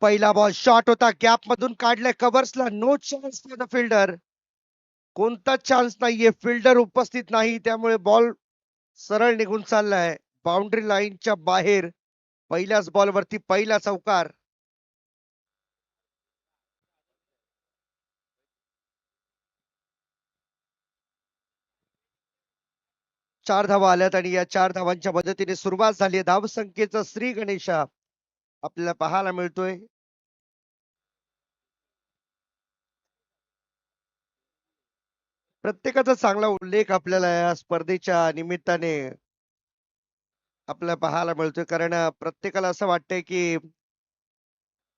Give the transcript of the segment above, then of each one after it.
पहिला ball shot होता, gap मधून काढलाय कव्हर्सला. No chance for the fielder. कोणताच चान्स नाहीये, फिल्डर उपस्थित नाही, त्यामुळे बॉल सरळ निघून चाललाय बाउंड्री लाईनच्या बाहेर. पहिल्याच बॉल वरती पहिला चौकार. चार धावा आल्यात आणि या 4 धावांच्या मदतीने सुरुवात झाली. धावसंख्येचा श्री गणेशा आपल्याला पाहायला मिळतोय. प्रत्येकाचा चांगला उल्लेख आपल्याला या स्पर्धेच्या निमित्ताने आपल्याला पाहायला मिळतोय, कारण प्रत्येकाला असं वाटतंय की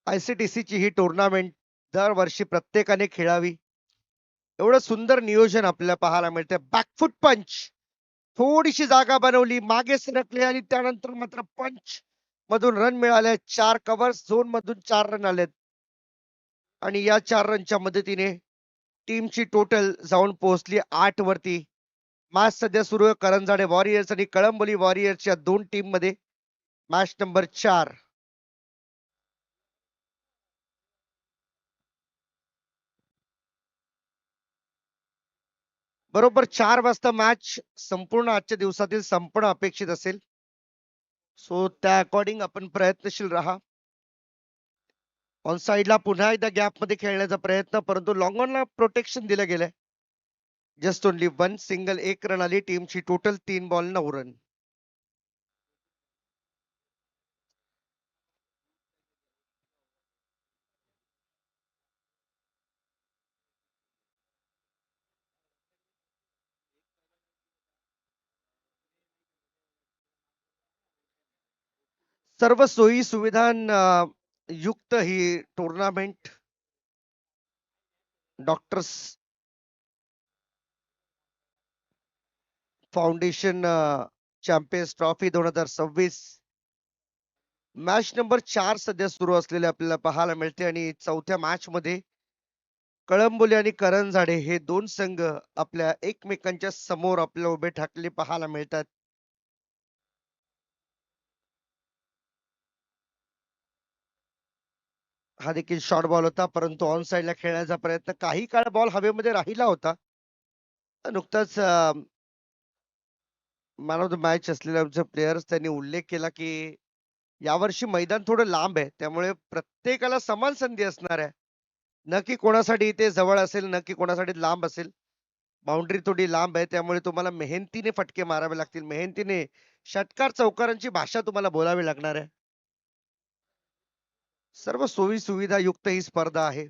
ICTC ची ही टुर्नामेंट दरवर्षी प्रत्येकाने खेळावी. एवढं सुंदर नियोजन आपल्याला पाहायला मिळतंय. बॅकफुट पंच, थोडीशी जागा बनवली, मागे सरकले आणि त्यानंतर मात्र पंच मधून रन मिळाले. 4 कव्हर्स झोन मधून 4 रन आलेत आणि या 4 रनच्या मदतीने टीमची टोटल जाऊन पोहोचली 8 वरती. मॅच सध्या सुरू आहे करंजाडे वॉरियर्स आणि कळंबोली वॉरियर्सच्या दोन टीम मध्ये. Match number 4. बरोबर 4 वाजता मॅच संपूर्ण आजच्या दिवसातील संपणं अपेक्षित असेल. सो त्या अकॉर्डिंग आपण प्रयत्नशील राहा. ऑन साइडला पुन्हा एकदा गॅप मध्ये खेळण्याचा प्रयत्न, परंतु लॉंग ऑनला प्रोटेक्शन दिलं गेलंय. जस्ट ओनली 1 सिंगल, 1 रन आली. टीमची टोटल 3 बॉल 9 रन. सर्व सोयी सुविधां युक्त ही tournament doctors foundation champions trophy 2026 match number 4 सध्या सुरू असलेले आपल्याला पाहायला मिळते आणि चौथ्या मॅच मध्ये कळंबोली आणि करंजाडे हे दोन संघ आपल्या एकमेकांच्या समोर आपल्याला उभे ठाकले पाहायला मिळतात. हा देखील शॉर्ट बॉल होता, परंतु ऑन साइडला खेळण्याचा प्रयत्न. काही काळ बॉल हवेमध्ये राहिला होता. नुकताच मॅन ऑफ द मॅच असलेल्या आमच्या प्लेयर्स त्यांनी उल्लेख केला की यावर्षी मैदान थोडं लांब आहे, त्यामुळे प्रत्येकाला समान संधी असणार आहे. न की कोणासाठी ते जवळ असेल, न की कोणासाठी लांब असेल. बाउंड्री थोडी लांब आहे, त्यामुळे तुम्हाला मेहनतीने फटके मारावे लागतील. मेहनतीने षटकार चौकारांची भाषा तुम्हाला बोलावी लागणार आहे. सर्व सोयी सुविधा युक्त ही स्पर्धा आहे.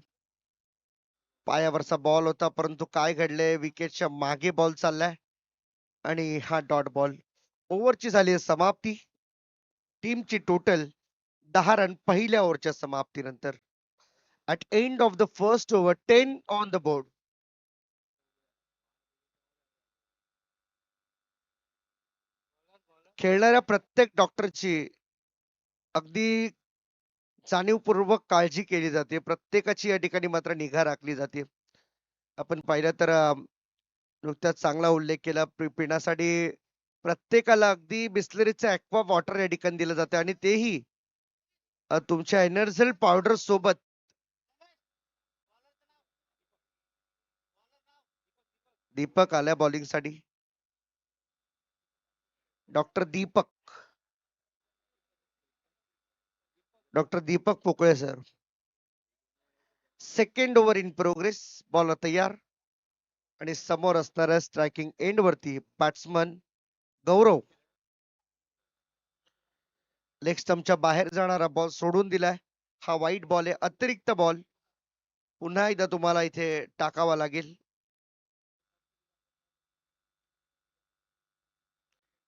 पायावरचा बॉल होता, परंतु काय घडलंय, विकेटच्या मागे बॉल चाललाय आणि हा डॉट बॉल. ओव्हरची झाली समाप्ती. टीमची टोटल 10 रन पहिल्या ओव्हरच्या समाप्तीनंतर. At end of the first over 10 on the board. खेळणाऱ्या प्रत्येक डॉक्टरची अगदी जाणीवपूर्वक काळजी केली जाते. प्रत्येकाची या ठिकाणी मात्र निगा राखली जाते. आपण पाहिलं तर नुकताच चांगला उल्लेख केला. पिण्यासाठी प्रत्येकाला अगदी बिस्लरीचं ॲक्वा वॉटर या ठिकाणी दिलं जातं आणि तेही तुमच्या एनर्जल पावडर सोबत. दीपक आल्या बॉलिंग साठी. Doctor Deepak. Doctor Deepak Pokale sir. Second over in progress. Ball तयार आणि समोर असणाऱ्या स्ट्रायकिंग एंड वरती बॅट्समन गौरव. लेग स्टंपच्या बाहेर जाणारा बॉल सोडून दिलाय. हा वाईट बॉल आहे, अतिरिक्त बॉल. पुन्हा एकदा तुम्हाला इथे टाकावा लागेल.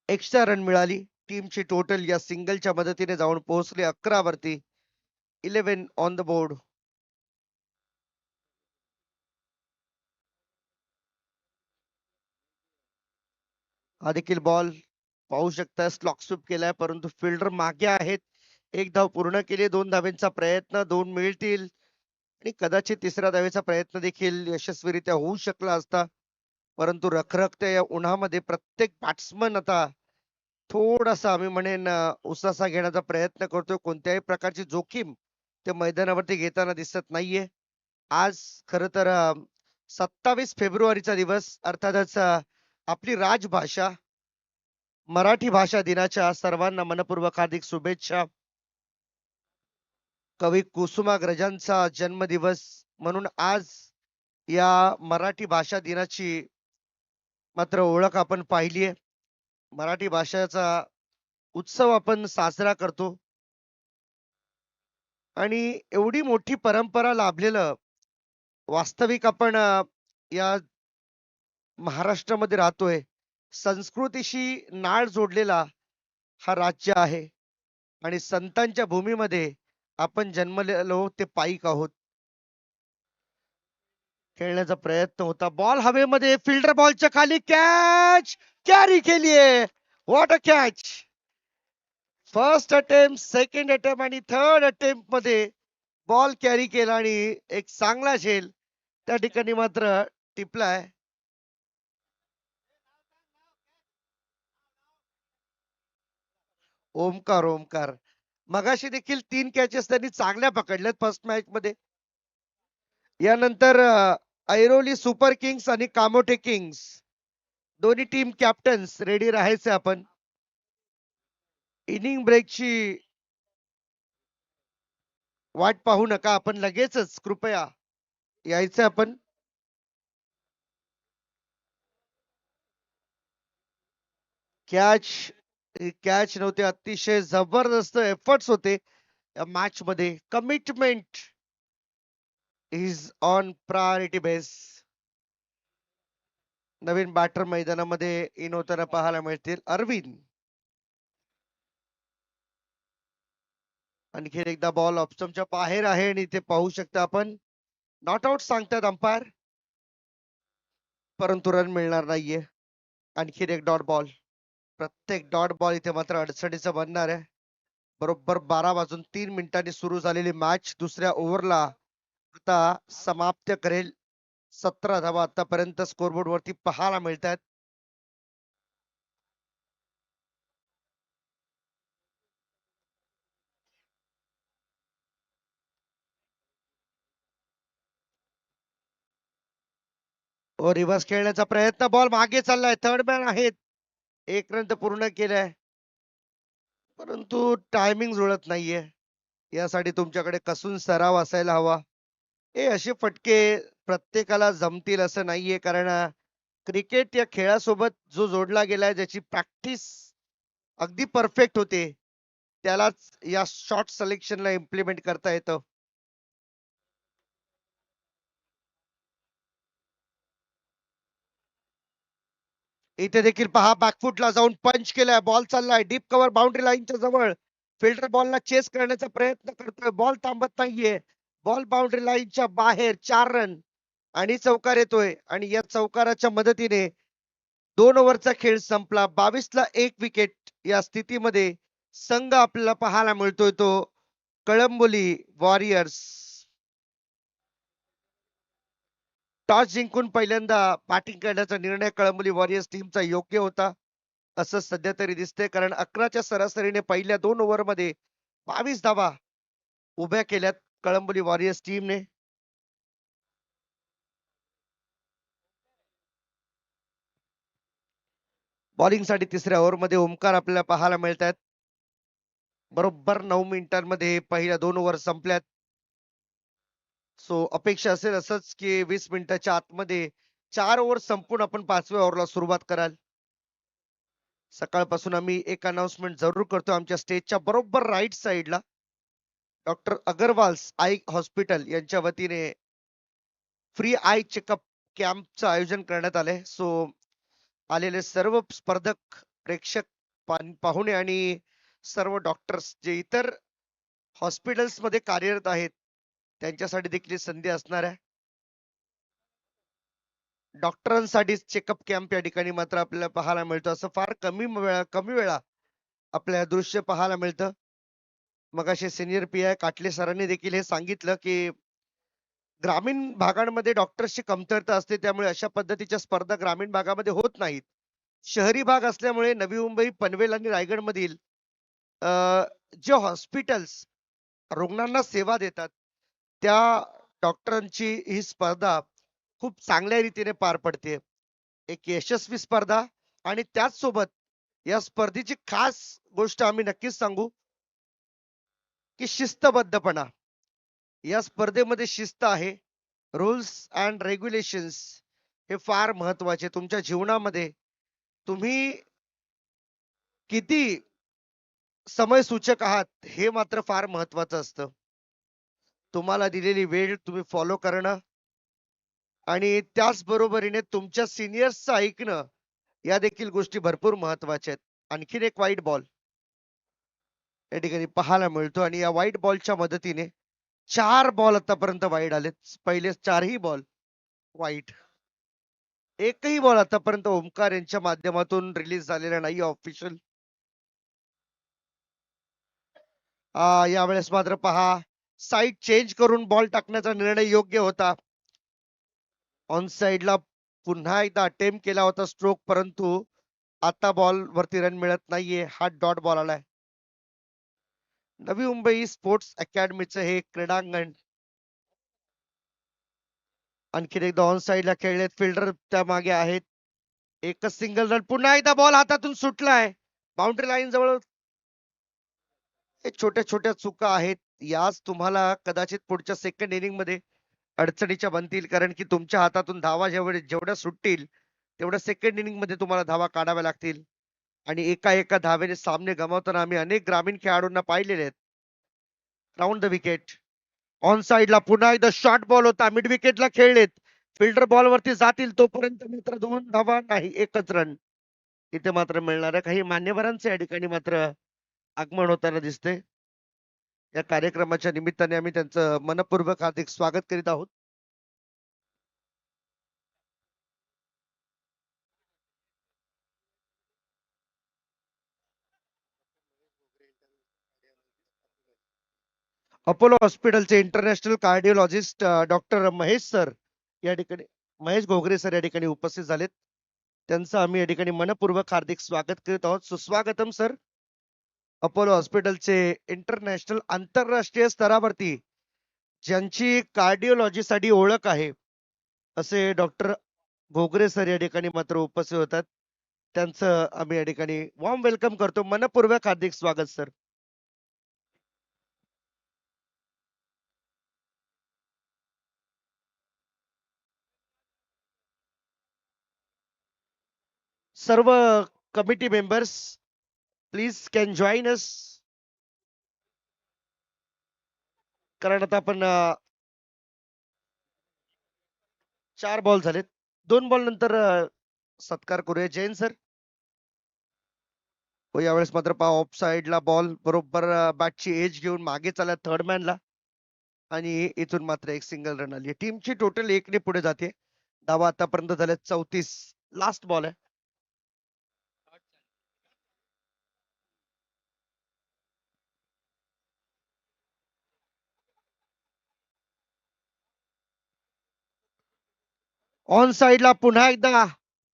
एक्स्ट्रा रन मिळाली. टीमची टोटल या सिंगलच्या मदतीने जाऊन पोहोचले 11 वरती. 11 ऑन द बोर्ड. हा देखील बॉल पाहू शकता स्लॉक स्वीप केलाय, परंतु फिल्डर मागे आहेत. एक धाव पूर्ण केली. 2 धावेंचा प्रयत्न, 2 मिळतील आणि कदाचित तिसऱ्या धावेचा प्रयत्न देखील यशस्वीरित्या होऊ शकला असता, परंतु रखरखत्या या उन्हामध्ये प्रत्येक बॅट्समन आता थोडासा आम्ही म्हणेन उसासा घेण्याचा प्रयत्न करतोय. कोणत्याही प्रकारची जोखीम ते मैदानावरती घेताना दिसत नाहीये. आज खरं तर 27 फेब्रुवारीचा दिवस अर्थातच आपली राजभाषा मराठी भाषा दिनाच्या सर्वांना मनपूर्वक हार्दिक शुभेच्छा. कवी कुसुमाग्रजांचा जन्मदिवस म्हणून आज या मराठी भाषा दिनाची मात्र ओळख आपण पाहिली आहे. मराठी भाषेचा उत्सव आपण साजरा करतो आणि एवढी मोठी परंपरा लाभलेलं वास्तविक आपण या महाराष्ट्रामध्ये राहतोय. संस्कृतीशी नाळ जोडलेला हा राज्य आहे आणि संतांच्या भूमीमध्ये आपण जन्मलेलो ते पायीक आहोत. खेळण्याचा प्रयत्न होता. बॉल हवेमध्ये फिल्डर बॉलच्या खाली कॅच कॅरी केलीये. What a catch. First attempt, second attempt आणि थर्ड अटेम्प्ट मध्ये बॉल कॅरी केला आणि एक चांगला झेल त्या ठिकाणी मात्र टिपलाय. ओमकार मगाशी देखील 3 कॅचेस त्यांनी चांगल्या पकडल्यात फर्स्ट मॅच मध्ये. यानंतर ऐरोली सुपर किंग्स आणि कामोठे किंग्स दोन्ही टीम कॅप्टन्स रेडी राहायचे आपण. इनिंग ब्रेकची वाट पाहू नका आपण लगेचच कृपया यायचं आपण. कॅच कॅच नव्हते. अतिशय जबरदस्त एफर्ट्स होते या मॅच मध्ये. Commitment is on priority base. नवीन बॅटर मैदानामध्ये इन होताना पाहायला मिळतील. अरविंद आणखी एकदा बॉल ऑप्शनच्या बाहेर आहे आणि ते पाहू शकता आपण. नॉट आउट सांगतात अंपायर, परंतु रन मिळणार नाहीये. आणखी एक डॉट बॉल. प्रत्येक डॉट बॉल इथे मात्र अडचणीचं बनणार आहे. बरोबर 12 वाजून 3 मिनिटांनी सुरू झालेली मॅच दुसऱ्या ओव्हरला आता समाप्त करेल. 17 धावा आतापर्यंत स्कोरबोर्ड वरती पाहायला मिळतात. रिव्हर्स खेळण्याचा प्रयत्न. बॉल मागे चाललाय. थर्ड मॅन आहेत. एक रन तर पूर्ण केलाय परंतु टायमिंग जुळत नाहीये. यासाठी तुमच्याकडे कसून सराव असायला हवा. हे असे फटके प्रत्येकाला जमतील असं नाहीये, कारण क्रिकेट या खेळासोबत जो जोडला गेलाय ज्याची प्रॅक्टिस अगदी परफेक्ट होते त्यालाच या शॉर्ट सिलेक्शनला इम्प्लिमेंट करता येतं. इथे देखील पहा बॅकफुटला जाऊन पंच केलाय. बॉल चाललाय डीप कव्हर बाउंड्री लाईनच्या जवळ. फिल्डर बॉलला चेस करण्याचा प्रयत्न करतोय. बॉल थांबत नाहीये. बॉल बाउंड्री लाईनच्या बाहेर. 4 रन आणि चौकार येतोय आणि या चौकाराच्या मदतीने 2 ओव्हरचा खेळ संपला. 22 ला 1 विकेट या स्थितीमध्ये संघ आपल्याला पाहायला मिळतोय तो कळंबोली वॉरियर्स. टॉस जिंकून पहिल्यांदा बॅटिंग करण्याचा निर्णय कळंबोली वॉरियर्स टीमचा योग्य होता असं सध्या तरी दिसतंय, कारण 11च्या सरासरीने पहिल्या 2 ओव्हरमध्ये 22 धावा उभ्या केल्यात कळंबोली वॉरियर्स टीमने. बॉलिंग साठी तिसऱ्या ओव्हरमध्ये ओमकार आपल्याला पाहायला मिळतात. बरोबर 9 मिनिटांमध्ये पहिल्या 2 ओव्हर संपल्यात. सो अपेक्षा असेल असंच की 20 मिनिटाच्या आतमध्ये 4 ओव्हर संपून आपण 5व्या ओव्हरला सुरुवात कराल. सकाळपासून आम्ही एक अनाउन्समेंट जरूर करतो. आमच्या स्टेजच्या बरोबर राईट साईडला डॉक्टर अगरवाल्स आय हॉस्पिटल यांच्या वतीने फ्री आय चेकअप कॅम्पचं आयोजन करण्यात आलंय. सो आलेले सर्व स्पर्धक, प्रेक्षक, पाहुणे आणि सर्व डॉक्टर्स जे इतर हॉस्पिटल्स मध्ये कार्यरत आहेत त्यांच्यासाठी देखील संधी असणार आहे. डॉक्टरांसाठी चेकअप कॅम्प या ठिकाणी मात्र आपल्याला पाहायला मिळतो. असं फार कमी वेळा आपल्याला दृश्य पाहायला मिळतं. मगाशी सिनियर पी आय काटले सरांनी देखील हे सांगितलं की ग्रामीण भागांमध्ये डॉक्टर्सची कमतरता असते, त्यामुळे अशा पद्धतीच्या स्पर्धा ग्रामीण भागामध्ये होत नाहीत. शहरी भाग असल्यामुळे नवी मुंबई, पनवेल आणि रायगड मधील जे हॉस्पिटल्स रुग्णांना सेवा देतात त्या डॉक्टरांची ही स्पर्धा खूप चांगल्या रीतीने पार पडते. एक यशस्वी स्पर्धा आणि त्याच सोबत या स्पर्धेची खास गोष्ट आम्ही नक्कीच सांगू की शिस्तबद्धपणा. या स्पर्धेमध्ये शिस्त आहे. रूल्स अँड रेग्युलेशन्स हे फार महत्वाचे. तुमच्या जीवनामध्ये तुम्ही किती समयसूचक आहात हे मात्र फार महत्वाचं असतं. तुम्हाला दिलेली वेळ तुम्ही फॉलो करणं आणि त्याच बरोबरीने तुमच्या सिनियर्सचं ऐकणं या देखील गोष्टी भरपूर महत्वाच्या आहेत. आणखीन एक व्हाईट बॉल या ठिकाणी पाहायला मिळतो आणि या व्हाईट बॉलच्या मदतीने 4 बॉल आतापर्यंत वाईड आलेत. पहिले 4ही बॉल वाईट. एकही बॉल आतापर्यंत ओमकार यांच्या माध्यमातून रिलीज झालेला नाही ऑफिशियल. यावेळेस मात्र पहा साईड चेंज करून बॉल टाकण्याचा निर्णय योग्य होता. ऑन साइडला पुन्हा एकदा अटेम्प्ट केला होता स्ट्रोक, परंतु आता बॉल वरती रन मिळत नाहीये. हा डॉट बॉल आलाय. नवी मुंबई स्पोर्ट्स अकॅडमीचं हे क्रीडांगण आणखीन एकदा ऑन साइडला खेळलेत. फिल्डर त्या मागे आहेत. एकच सिंगल रन. पुन्हा एकदा बॉल हातातून सुटलाय. बाउंड्री लाईन जवळ. हे छोट्या छोट्या चुका आहेत. याच तुम्हाला कदाचित पुढच्या सेकंड इनिंग मध्ये अडचणीच्या बनतील, कारण की तुमच्या हातातून धावा जेवढ्या सुटतील तेवढ्या सेकंड इनिंग मध्ये तुम्हाला धावा काढाव्या लागतील. आणि एका एका धावेने सामने गमावताना आम्ही अनेक ग्रामीण खेळाडूंना पाहिलेले आहेत. Round the wicket. ऑन साइडला पुन्हा एकदा शॉर्ट बॉल होता. मिड विकेटला खेळलेत. फिल्डर बॉल वरती जातील तोपर्यंत मात्र 2 धावा नाही, एकच रन. इथे मात्र मिळणाऱ्या काही मान्यवरांचे या ठिकाणी मात्र आगमन होताना दिसते. या कार्यक्रमाच्या निमित्ताने आम्ही त्यांचं मनपूर्वक हार्दिक स्वागत करीत आहोत. अपोलो हॉस्पिटलचे international cardiologist doctor Mahesh sir या ठिकाणी, महेश घोगरे सर या ठिकाणी उपस्थित झालेत. त्यांचं आम्ही या ठिकाणी मनपूर्वक हार्दिक स्वागत करीत आहोत. सुस्वागतम सर. अपोलो हॉस्पिटलचे इंटरनॅशनल आंतरराष्ट्रीय स्तरावरती ज्यांची कार्डिओलॉजीसाठी ओळख आहे असे डॉक्टर घोगरे सर या ठिकाणी मात्र उपस्थित होतात. त्यांचं आम्ही या ठिकाणी वॉर्म वेलकम करतो. मनपूर्वक हार्दिक स्वागत सर. सर्व committee members please can join us. कारण आता आपण 4 बॉल झालेत. 2 बॉल नंतर सत्कार करूया. जैन सर. व यावेळेस मात्र पहा ऑफ साइडला बॉल बरोबर बॅटची एज घेऊन मागे चालला थर्ड मॅनला आणि इथून मात्र एक सिंगल रन आली. टीमची टोटल 1 ने पुढे जाते. धावा आतापर्यंत झाल्या 34. लास्ट बॉल आहे. ऑन साइडला पुन्हा एकदा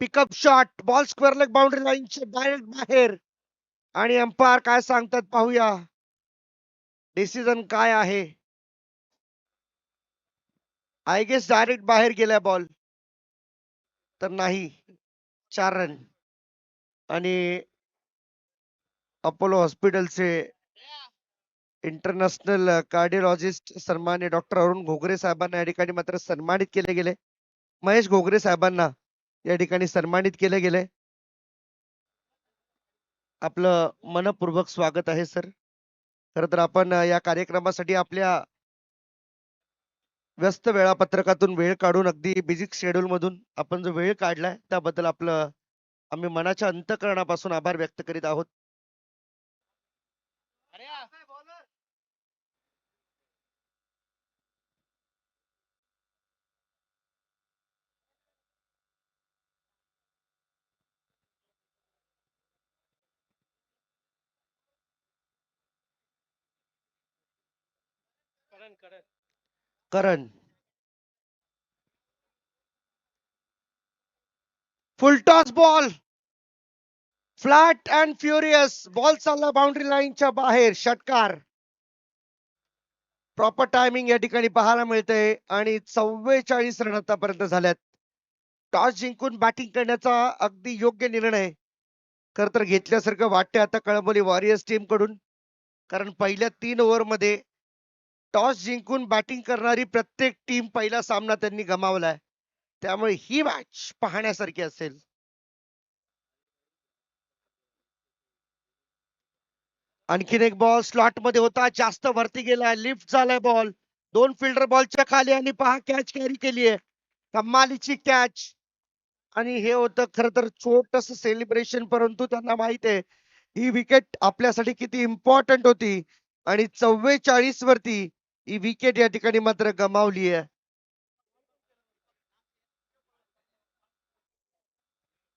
pickup shot. Ball square leg boundary लाईनच्या डायरेक्ट बाहेर. आणि अंपायर काय सांगतात पाहूया. डिसिजन काय आहे. आय गेस डायरेक्ट बाहेर गेला बॉल. तर नाही. 4 रन. आणि अपोलो हॉस्पिटलचे इंटरनॅशनल कार्डिओलॉजिस्ट सन्मान्य डॉक्टर अरुण घोगरे साहेबांना या ठिकाणी मात्र सन्मानित केले गेले. महेश घोगरे साहेबांना या ठिकाणी सन्मानित केले गेले. आपलं मनपूर्वक स्वागत आहे सर. खर तर आपण या कार्यक्रमासाठी आपल्या व्यस्त वेळापत्रकातून वेळ काढून अगदी बिझी शेड्यूल मधून आपण जो वेळ काढलाय त्याबद्दल आपलं आम्ही मनाच्या अंतःकरणापासून आभार व्यक्त करीत आहोत. Karan. Full toss ball. Flat and furious ball चालला बाउंड्री लाईनच्या बाहेर. षटकार. प्रॉपर टायमिंग या ठिकाणी पाहायला मिळतंय आणि 44 रन आतापर्यंत झाल्यात. टॉस जिंकून बॅटिंग करण्याचा अगदी योग्य निर्णय खर तर घेतल्यासारखं वाटतंय आता कळंबोली वॉरियर्स टीम कडून. कारण पहिल्या 3 ओव्हरमध्ये टॉस जिंकून बॅटिंग करणारी प्रत्येक टीम पहिला सामना त्यांनी गमावलाय. त्यामुळे ही मॅच पाहण्यासारखी असेल. आणखीन एक बॉल स्लॉट मध्ये होता, जास्त वरती गेलाय, लिफ्ट झालाय बॉल. 2 फिल्डर बॉलच्या खाली आणि पहा कॅच कॅरी केलीये. कमालीची कॅच. आणि हे होतं खरं तर छोटस सेलिब्रेशन, परंतु त्यांना माहित आहे ही विकेट आपल्यासाठी किती इम्पॉर्टंट होती आणि 44 वरती ही विकेट या ठिकाणी मात्र गमावली आहे.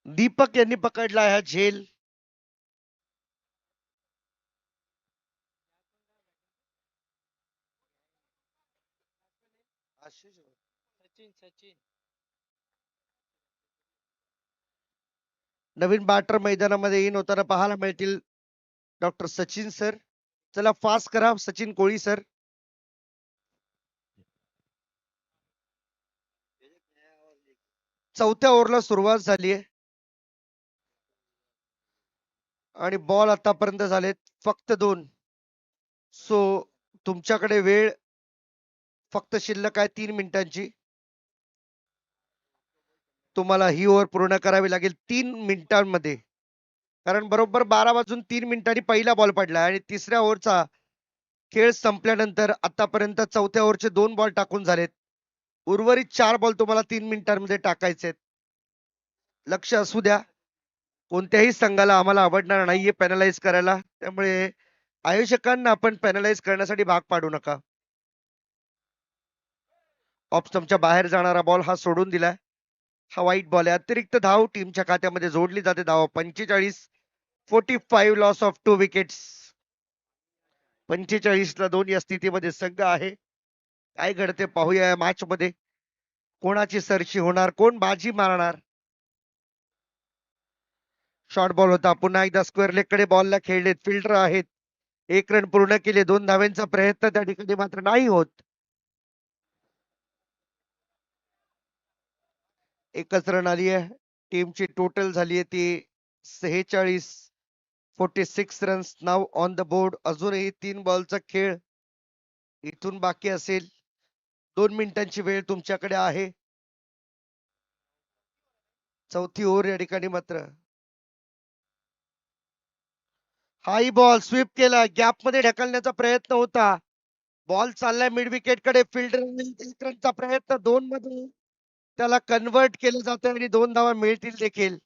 दीपक यांनी पकडला हा झेल. नवीन बॅटर मैदानामध्ये इन होताना पाहायला मिळतील डॉक्टर सचिन सर. चला फास्ट करा सचिन कोळी सर. चौथ्या ओव्हरला सुरुवात झाली आहे आणि बॉल आतापर्यंत झालेत फक्त 2. सो तुमच्याकडे वेळ फक्त शिल्लक आहे 3 मिनिटांची. तुम्हाला ही ओव्हर पूर्ण करावी लागेल 3 मिनिटांमध्ये. कारण बरोबर 12 वाजून 3 मिनिटांनी पहिला बॉल पडला आणि तिसऱ्या ओव्हरचा खेळ संपल्यानंतर आतापर्यंत चौथ्या ओव्हरचे 2 बॉल टाकून झालेत. उर्वरित 4 बॉल तुम्हाला 3 मिनिटांमध्ये टाकायचे. लक्ष असू द्या. कोणत्याही संघाला आम्हाला आवडणार नाहीये पॅनलाइज करायला. त्यामुळे आयोजकांना आपण पॅनलाइज करण्यासाठी भाग पाडू नका. ऑफ स्टंपच्या बाहेर जाणारा बॉल हा सोडून दिलाय. हा वाईट बॉल आहे. अतिरिक्त धाव टीमच्या खात्यामध्ये जोडली जाते. धाव 45. 45 लॉस ऑफ 2 विकेट्स. 45 ला 2 या स्थितीमध्ये संघ आहे. काय घडते पाहूया या मॅच मध्ये. कोणाची सरशी होणार, कोण बाजी मारणार. शॉर्ट बॉल होता. पुन्हा एकदा स्क्वेअर लेग कडे बॉलला खेळलेत. फिल्डर आहेत. 1 रन पूर्ण केले. 2 धाव्यांचा प्रयत्न त्या ठिकाणी मात्र नाही होत. एकच रन आली आहे. टीमची टोटल झाली आहे ती 46. 46 runs now on the board. अजूनही 3 बॉलचा खेळ इथून बाकी असेल. 2 मिनिटांची वेळ तुमच्याकडे आहे. चौथी ओव्हर या ठिकाणी मात्र हाई बॉल स्वीप केला. गॅप मध्ये ढकलण्याचा प्रयत्न होता. बॉल चाललाय मिड विकेट कडे. फिल्डर रनचा प्रयत्न 2 मध्ये त्याला कन्वर्ट केलं जातं आणि 2 धावा मिळतील देखील.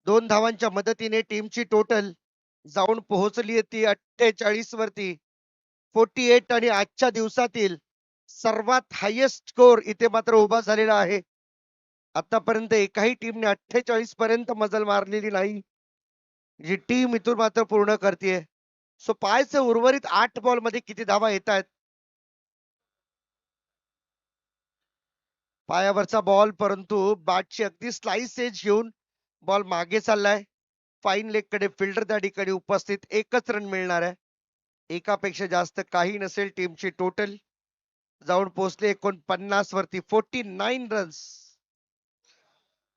2 धावांच्या मदतीने टीमची टोटल जाऊन पोहोचली ती 48 वरती. 48 आणि आजच्या दिवसातील सर्वात हायेस्ट स्कोर इथे मात्र उभा झालेला आहे. आतापर्यंत एकाही टीमने 48 पर्यंत मजल मारलेली नाही. जी टीम इथून मात्र पूर्ण करते. सो पाहायचं उर्वरित 8 बॉल मध्ये किती धावा येत आहेत. पायावरचा बॉल, परंतु बॅटची अगदी स्लाइस एज घेऊन बॉल मागे चाललाय. फाईन लेग कडे फिल्डर त्या ठिकाणी उपस्थित. एकच रन मिळणार आहे. एकापेक्षा जास्त काही नसेल. टीमची टोटल जाऊन पोहोचले 49 वरती. 49 रन्स.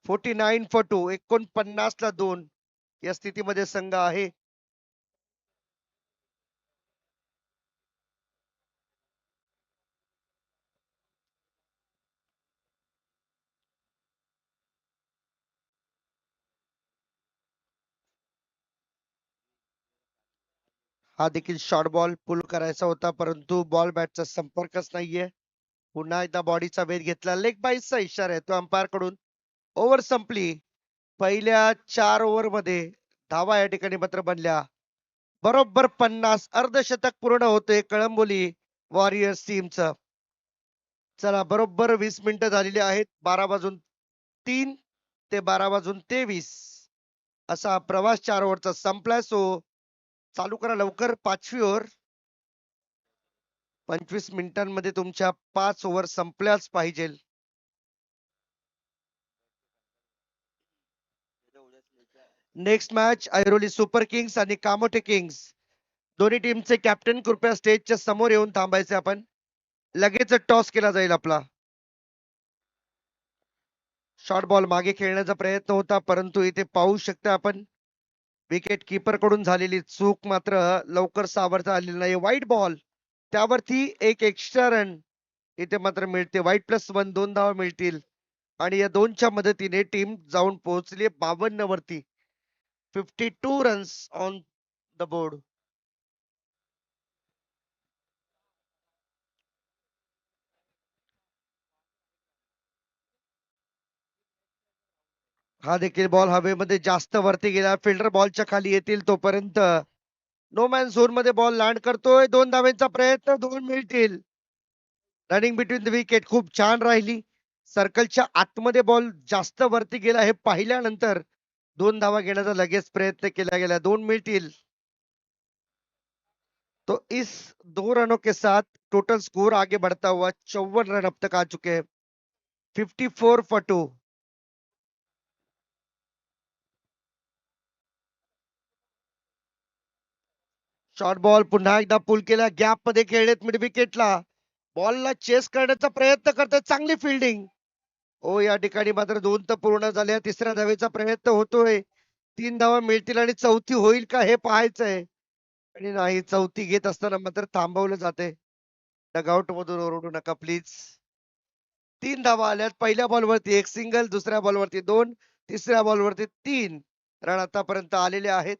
49 फॉर 2. 49 ला 2 या स्थितीमध्ये संघ आहे. हा देखील शॉर्ट बॉल पुल करायचा होता, परंतु बॉल बॅटचा संपर्कच नाहीये. पुन्हा एकदा बॉडीचा वेध घेतला. लेग बाईसचा इशारा आहे तो अंपायर कडून. ओव्हर संपली. पहिल्या 4 ओव्हर मध्ये धावा या ठिकाणी मात्र बनल्या बरोबर 50. अर्धशतक पूर्ण होते कळंबोली वॉरियर्स टीमचं. चला बरोबर 20 मिनिटं झालेली आहेत. 12 वाजून 3 ते 12 वाजून 23 असा प्रवास 4 ओव्हरचा संपलाय. सो चालू करा लवकर 5वी ओव्हर. 25 मिनिटांमध्ये तुमच्या 5 ओव्हर संपल्याच पाहिजे. Next match Airoli super Kings आणि कामोठे किंग्स दोन्ही टीमचे कॅप्टन कृपया स्टेजच्या समोर येऊन थांबायचे. आपण लगेच टॉस केला जाईल आपला. शॉर्ट बॉल मागे खेळण्याचा प्रयत्न होता, परंतु इथे पाहू शकता आपण विकेट कीपर कडून झालेली चूक मात्र लवकर सावरता आलेली नाही. वाईट बॉल, त्यावरती एक एक्स्ट्रा रन इथे मात्र मिळते. वाईट +1 2 धावा मिळतील आणि या दोनच्या मदतीने टीम जाऊन पोहोचली 52 वरती. 52 रन्स ऑन द बोर्ड. हा देखील बॉल हवेमध्ये जास्त वरती गेला. फिल्डर बॉलच्या खाली येतील तोपर्यंत नो मॅन झोन मध्ये बॉल लँड करतोय. 2 धावेचा प्रयत्न, 2 मिळतील. रनिंग बिटवीन द विकेट खूप छान राहिली. सर्कलच्या आतमध्ये बॉल जास्त वरती गेला हे पाहिल्यानंतर 2 धावा घेण्याचा लगेच प्रयत्न केला गेला. 2 मिळतील. तो इस 2 रनों के साथ टोटल स्कोर आगे बढ़ता हुआ 54 रन अब तक आ चुके हैं. 54 for 2. शॉर्ट बॉल पुन्हा एकदा पुल केला. गॅप मध्ये खेळलेत मिड विकेटला. बॉलला चेस करण्याचा प्रयत्न करतात. चांगली फिल्डिंग. ओ या ठिकाणी मात्र 2 तर पूर्ण झाल्या. तिसऱ्या धावेचा प्रयत्न होतोय. 3 धावा मिळतील आणि चौथी होईल का हे पाहायचंय. आणि नाही, चौथी घेत असताना मात्र थांबवलं जाते. डगआउट मधून ओरडू नका प्लीज. 3 धावा आल्यात. पहिल्या बॉलवरती 1 सिंगल, दुसऱ्या बॉलवरती 2, तिसऱ्या बॉलवरती 3 रन आतापर्यंत आलेले आहेत.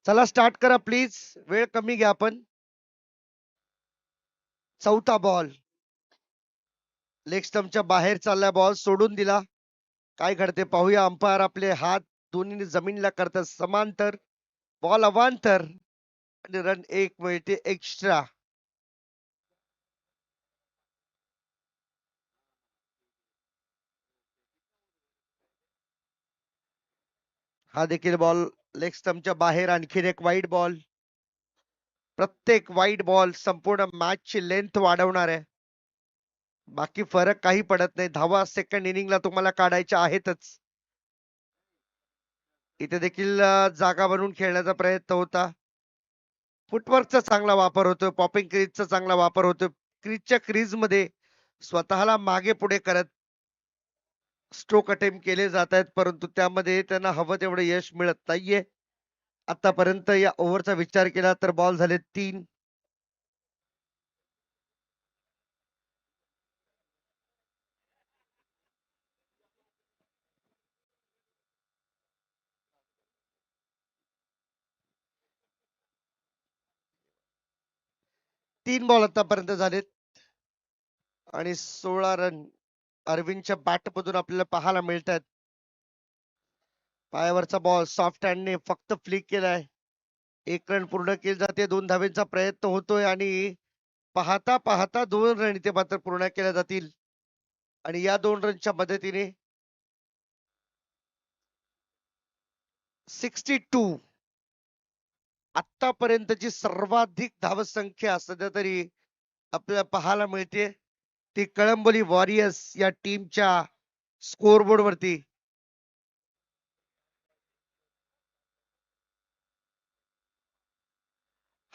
चला स्टार्ट करा प्लीज. वेळ कमी घ्या आपण. चौथा बॉल. लेग स्टंपच्या बाहेर चालला बॉल, सोडून दिला. काय घडते पाहूया. अंपायर आपले हात दोन्ही जमीनला करतात समांतर. बॉल अवांतर आणि रन 1 मिळते एक्स्ट्रा. हा देखील बॉल लेग स्टंपच्या बाहेर. आणखीन एक वाईड बॉल. प्रत्येक वाईड बॉल संपूर्ण मॅचची लेंथ वाढवणार आहे. बाकी फरक काही पडत नाही. धावा सेकंड इनिंगला तुम्हाला काढायच्या आहेतच. इथे देखील जागा बनवून खेळण्याचा प्रयत्न होता. फुटवर्कचा चांगला वापर होतोय. पॉपिंग क्रीजचा चांगला वापर होतोय. क्रीजच्या क्रीज मध्ये स्वतःला मागे पुढे करत स्ट्रोक अटेम्प्ट केले जात आहेत, परंतु त्यामध्ये त्यांना हवं तेवढं यश मिळत नाहीये. आतापर्यंत या ओव्हरचा विचार केला तर बॉल झाले 3. तीन बॉल आतापर्यंत झालेत आणि 16 रन अरविंदच्या बॅट मधून आपल्याला पाहायला मिळत आहेत. पायावरचा बॉल सॉफ्ट हँडने फक्त फ्लिक केलाय. 1 रन पूर्ण केली जाते. 2 धावेचा प्रयत्न होतोय आणि पाहता पाहता 2 रन इथे मात्र पूर्ण केल्या जातील आणि या 2 रनच्या मदतीने 62 आतापर्यंतची सर्वाधिक धावसंख्या सध्या तरी आपल्याला पाहायला मिळते. ती कळंबोली वॉरियर्स या टीमच्या स्कोरबोर्ड वरती.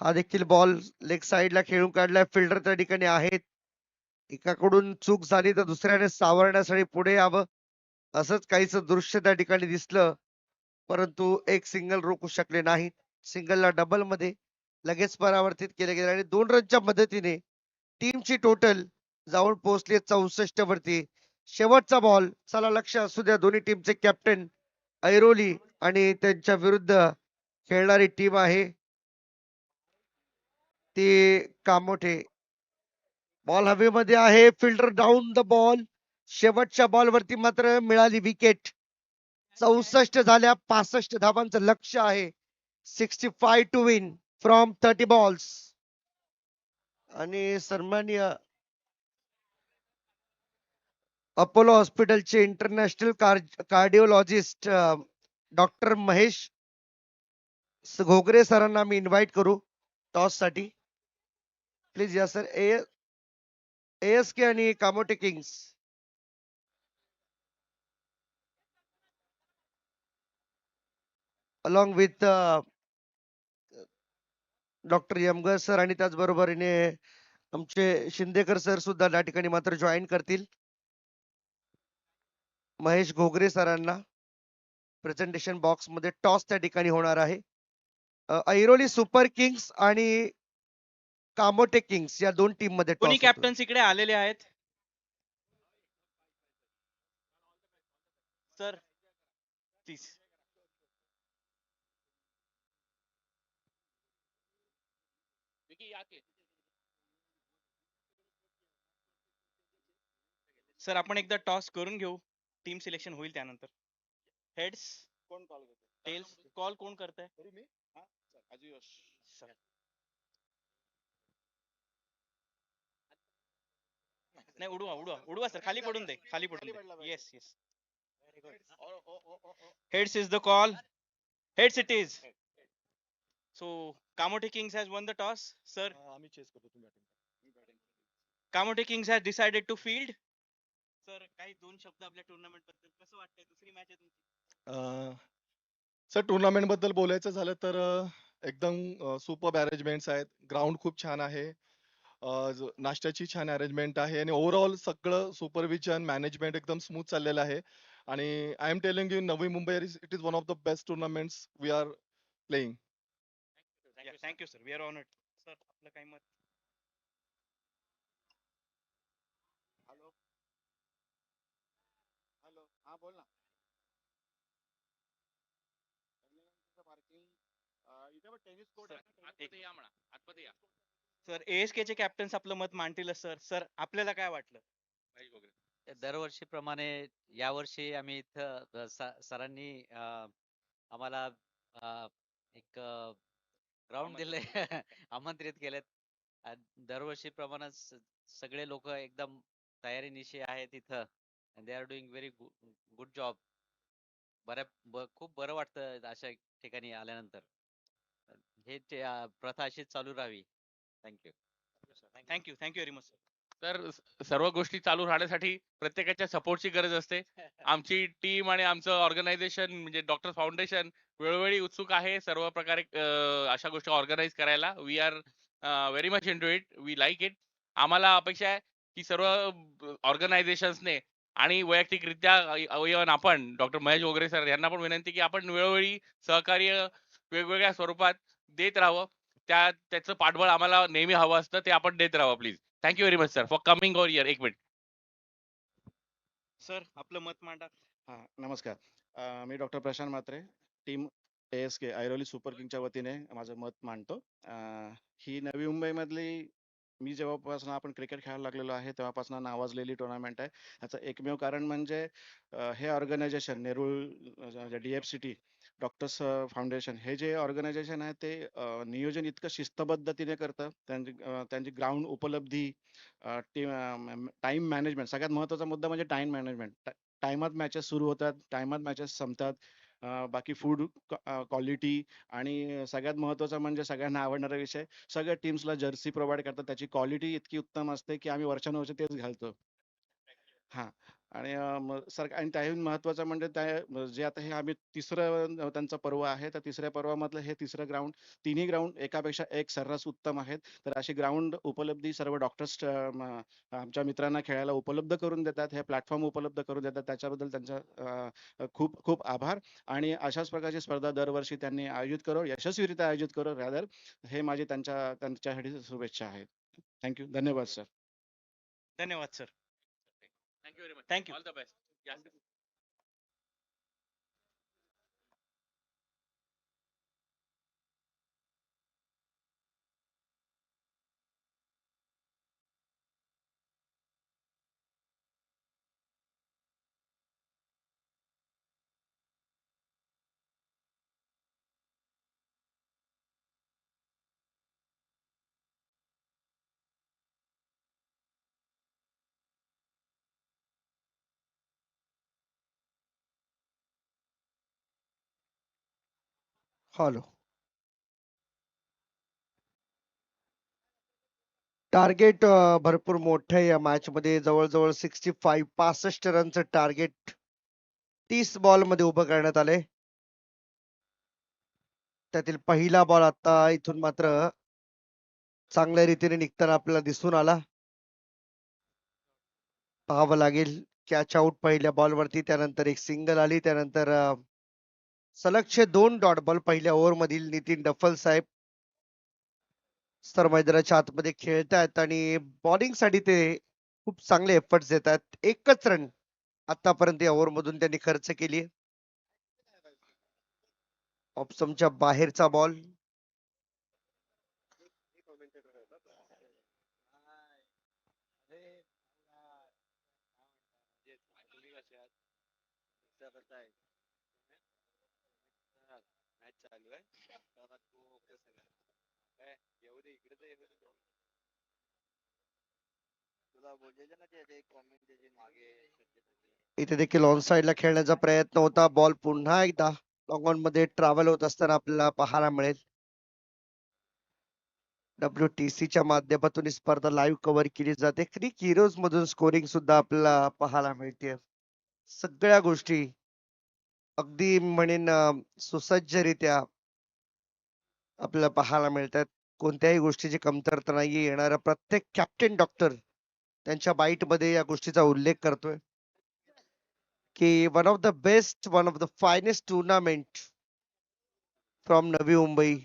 हा देखील बॉल लेग साइडला खेळून काढलाय. फिल्डर त्या ठिकाणी आहेत. एकाकडून चूक झाली तर दुसऱ्याने सावरण्यासाठी पुढे यावं, असंच काहीच दृश्य त्या ठिकाणी दिसलं, परंतु एक सिंगल रोखू शकले नाहीत. सिंगलला डबल मध्ये लगेच परावर्तित केले गेले आणि 2 रनच्या मदतीने टीमची टोटल जाऊन पोहोचली 64 वरती. शेवटचा बॉल. चला लक्ष असू द्या. दोन्ही टीमचे कॅप्टन ऐरोली आणि त्यांच्या विरुद्ध खेळणारी टीम आहे ती कामोठे. बॉल हवेमध्ये आहे. Fielder down the ball. शेवटच्या बॉल वरती मात्र मिळाली विकेट. 64 झाल्या. 65 धावांचं लक्ष आहे. 65 टू विन फ्रॉम 30 बॉल्स. आणि सन्माननीय अपोलो हॉस्पिटलचे international cardiologist doctor Mahesh Ghogre सरांना मी इन्व्हाइट करू टॉस साठी. प्लीज या सर. ASK आणि Kamothe Kings. Along with doctor Yamgar sir आणि त्याचबरोबरीने आमचे शिंदेकर सर सुद्धा त्या ठिकाणी मात्र जॉईन करतील. महेश घोगरे सरांना प्रेझेंटेशन बॉक्स मध्ये टॉस त्या ठिकाणी होणार आहे. ऐरोली सुपर किंग्स आणि कामोटे किंग्स या दोन टीम मध्ये कोणी टॉस होतो. कॅप्टन्स इकडे आलेले आहेत सर? प्लीज. सर आपण एकदा टॉस करून घेऊ, टीम सिलेक्शन होईल त्यानंतर. हेड्स कोण कॉल करते, टेल्स कॉल कोण करताय? करू मी. हां सर. नाही, उडवा उडवा उडवा सर, खाली पडून दे, खाली पडून दे. Yes yes. Heads is the call. Heads it is. So Kamothe Kings has won the toss. Sir आम्ही चेस करतो, तुम्ही batting. Kamothe Kings has decided to field. Sir काही दोन शब्द आपल्या टुर्नामेंट बद्दल, कसं वाटतंय? दुसरी मॅच आहे तुमची. सर टुर्नामेंट बद्दल बोलायचं झालं तर एकदम सुपर अरेंजमेंट्स आहेत. ग्राउंड खूप छान आहे. नाश्त्याची छान अरेंजमेंट आहे आणि ओव्हरऑल सगळं सुपरविजन मॅनेजमेंट एकदम स्मूथ चाललेलं आहे. आणि I am telling you, Navi Mumbai it is one of the best tournaments we are playing. Thank you sir, we are honoured. Sir आपलं काही मत? हॅलो हॅलो, हा बोल ना. पार्किंग इथे पण टेनिस कोर्ट आहे. सर ASK चे कॅप्टन्स आपलं मत मांडतीलच सर. सर आपल्याला काय वाटलं? दरवर्षीप्रमाणे यावर्षी आम्ही इथं सरांनी आम्हाला एक ग्राउंड दिले, आमंत्रित केलेत. दरवर्षीप्रमाणेच सगळे लोक एकदम तयारीनिशी आहेत इथं. They are doing very good job. खूप बरं वाटतं अशा ठिकाणी आल्यानंतर. हे प्रथा अशीच चालू राहावी. Thank you. Thank you very much sir. तर सर्व गोष्टी चालू राहण्यासाठी प्रत्येकाच्या सपोर्टची गरज असते. आमची टीम आणि आमचं ऑर्गनायझेशन म्हणजे डॉक्टर फाउंडेशन वेळोवेळी उत्सुक आहे सर्व प्रकारे अशा गोष्टी ऑर्गनाईज करायला. We are very much into it, we like it. आम्हाला अपेक्षा आहे की सर्व ऑर्गनायझेशन्सने आणि वैयक्तिकरित्या अवयवन आपण डॉक्टर महेश वगैरे सर यांना पण विनंती की आपण वेळोवेळी सहकार्य वेगवेगळ्या स्वरूपात देत राहावं. त्याचं पाठबळ आम्हाला नेहमी हवं असतं, ते आपण देत राहावं please. Thank you very much sir for coming over here. एक मिनिट सर आपलं मत मांडा. हा नमस्कार. मी doctor Prashant Mhatre, team ASK Airoli super किंगच्या वतीने माझं मत मांडतो. ही नवी मुंबईमधली मी जेव्हापासून आपण क्रिकेट खेळायला लागलेलो आहे तेव्हापासून नावाजलेली टुर्नामेंट आहे. ह्याचं एकमेव कारण म्हणजे हे organisation Nerul DFCT doctors foundation हे जे ऑर्गनायझेशन आहे ते नियोजन इतकं शिस्तबद्धतीने करतं. त्यांची ग्राउंड उपलब्धी, टाइम मॅनेजमेंट, सगळ्यात महत्त्वाचा मुद्दा म्हणजे टाइम मॅनेजमेंट. टायमात मॅचेस सुरू होतात, टायमात मॅचेस संपतात. बाकी फूड क्वालिटी आणि सगळ्यात महत्त्वाचा म्हणजे सगळ्यांना आवडणारा विषय, सगळ्या टीम्सला जर्सी प्रोव्हाइड करतात. त्याची क्वालिटी इतकी उत्तम असते की आम्ही वर्षानुवर्षे तेच घालतो. हां. आणि सर आणि त्याहून महत्त्वाचं म्हणजे जे आता हे आम्ही तिसरं त्यांचं पर्व आहे. तर तिसऱ्या पर्वामधलं हे तिसरं ग्राउंड, तिन्ही ग्राउंड एकापेक्षा एक सर्रास उत्तम आहेत. तर अशी ग्राउंड उपलब्धी सर्व डॉक्टर्स आमच्या मित्रांना खेळायला उपलब्ध करून देतात. हे प्लॅटफॉर्म उपलब्ध करून देतात. त्याच्याबद्दल त्यांचा खूप खूप आभार. आणि अशाच प्रकारची स्पर्धा दरवर्षी त्यांनी आयोजित करो, यशस्वीरित्या आयोजित करो रॅदर, हे माझे त्यांच्यासाठी शुभेच्छा आहेत. थँक्यू. धन्यवाद सर. धन्यवाद sir. Thank you very much. Thank you. All the best. Hello. Target भरपूर मोठं आहे या मॅच मध्ये, जवळजवळ 65 रनचं टार्गेट 30 बॉल मध्ये उभं करण्यात आले. त्यातील पहिला बॉल आता इथून मात्र चांगल्या रीतीने निघताना आपल्याला दिसून आला. पाहावं लागेल. कॅच आउट पहिल्या बॉल वरती, त्यानंतर एक सिंगल आली, त्यानंतर सलगचे 2 डॉट बॉल पहिल्या ओव्हर मधील. नितीन डफल साहेब सर मैदानाच्या आतमध्ये खेळतायत आणि बॉलिंग साठी ते खूप चांगले एफर्ट्स देत आहेत. एकच रन आतापर्यंत या ओव्हर मधून त्यांनी खर्च केली. ऑप्शनच्या बाहेरचा बॉल. इथे देखील ऑन साइडला खेळण्याचा प्रयत्न होता. बॉल पुन्हा एकदा लॉंग ऑन मध्ये ट्रॅव्हल होत असताना आपल्याला पाहायला मिळेल. WTC च्या माध्यमातून ही स्पर्धा लाईव्ह कव्हर केली जाते. क्रिक हिरोज मधून स्कोरिंग सुद्धा आपल्याला पाहायला मिळते. सगळ्या गोष्टी अगदी म्हणेन सुसज्जरित्या आपल्याला पाहायला मिळतात. कोणत्याही गोष्टीची कमतरता नाहीये. येणारा प्रत्येक कॅप्टन डॉक्टर त्यांच्या बाईट मध्ये या गोष्टीचा उल्लेख करतोय की one of the best, one of the finest tournament from Navi Mumbai,